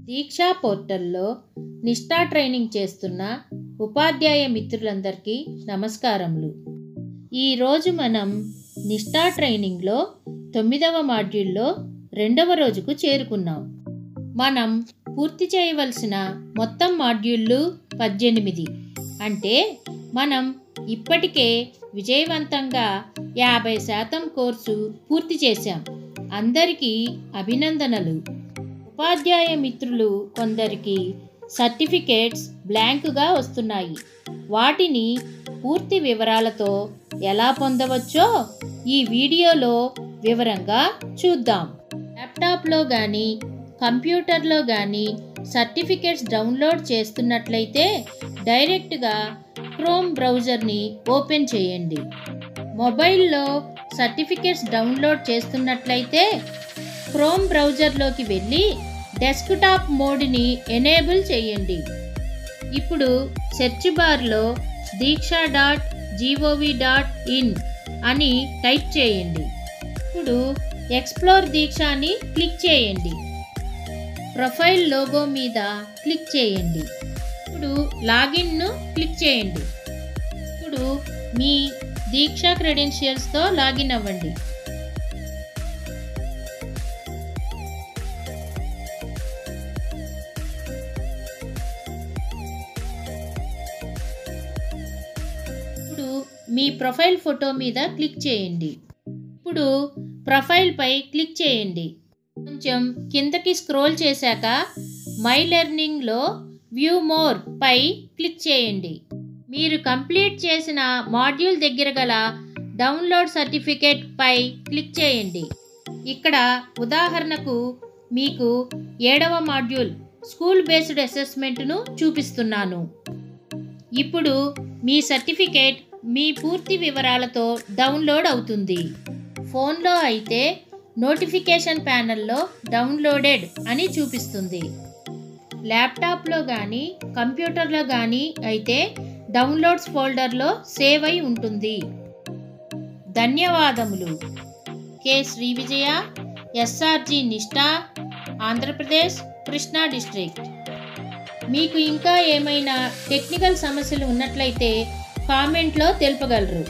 దీక్షా పోర్టల్లో నిష్ఠా ట్రైనింగ్ చేస్తున్న ఉపాధ్యాయ మిత్రులందరికీ నమస్కారములు. ఈరోజు మనం నిష్ఠా ట్రైనింగ్లో 9వ మాడ్యూల్లో 2వ రోజుకు చేరుకున్నాం. మనం పూర్తి చేయవలసిన మొత్తం మాడ్యూళ్ళు 18. అంటే మనం ఇప్పటికే విజయవంతంగా 50% కోర్సు పూర్తి చేశాం. అందరికీ అభినందనలు. ఉపాధ్యాయ మిత్రులు కొందరికి సర్టిఫికేట్స్ బ్లాంక్గా వస్తున్నాయి. వాటిని పూర్తి వివరాలతో ఎలా పొందవచ్చో ఈ వీడియోలో వివరంగా చూద్దాం. ల్యాప్టాప్లో కానీ కంప్యూటర్లో కానీ సర్టిఫికేట్స్ డౌన్లోడ్ చేస్తున్నట్లయితే డైరెక్ట్గా క్రోమ్ బ్రౌజర్ని ఓపెన్ చేయండి. మొబైల్లో సర్టిఫికేట్స్ డౌన్లోడ్ చేస్తున్నట్లయితే క్రోమ్ బ్రౌజర్లోకి వెళ్ళి డెస్క్టాప్ మోడ్ని ఎనేబుల్ చేయండి. ఇప్పుడు సెర్చ్ బార్లో diksha.gov.in అని టైప్ చేయండి. ఇప్పుడు ఎక్స్ప్లోర్ దీక్షాని క్లిక్ చేయండి. ప్రొఫైల్ లోగో మీద క్లిక్ చేయండి. ఇప్పుడు లాగిన్ను క్లిక్ చేయండి. ఇప్పుడు మీ దీక్షా క్రెడెన్షియల్స్తో లాగిన్ అవ్వండి. ఇప్పుడు మీ ప్రొఫైల్ ఫోటో మీద క్లిక్ చేయండి. ఇప్పుడు ప్రొఫైల్పై క్లిక్ చేయండి. కొంచెం కిందకి స్క్రోల్ చేశాక మై లెర్నింగ్లో వ్యూ మోర్ పై క్లిక్ చేయండి. మీరు కంప్లీట్ చేసిన మాడ్యూల్ దగ్గర గల డౌన్లోడ్ సర్టిఫికేట్ పై క్లిక్ చేయండి. ఇక్కడ ఉదాహరణకు మీకు 7వ మాడ్యూల్ స్కూల్ బేస్డ్ అసెస్మెంట్ను చూపిస్తున్నాను. ఇప్పుడు మీ సర్టిఫికేట్ మీ పూర్తి వివరాలతో డౌన్లోడ్ అవుతుంది. ఫోన్లో అయితే నోటిఫికేషన్ ప్యానెల్లో డౌన్లోడెడ్ అని చూపిస్తుంది. ల్యాప్టాప్లో కానీ కంప్యూటర్లో కానీ అయితే డౌన్లోడ్స్ ఫోల్డర్లో సేవ్ అయి ఉంటుంది. ధన్యవాదములు. కె శ్రీ విజయ, ఎస్ఆర్జి నిష్ఠా, ఆంధ్రప్రదేశ్, కృష్ణా డిస్ట్రిక్ట్. మీకు ఇంకా ఏమైనా టెక్నికల్ సమస్యలు ఉన్నట్లయితే కామెంట్లో తెలుపగలరు.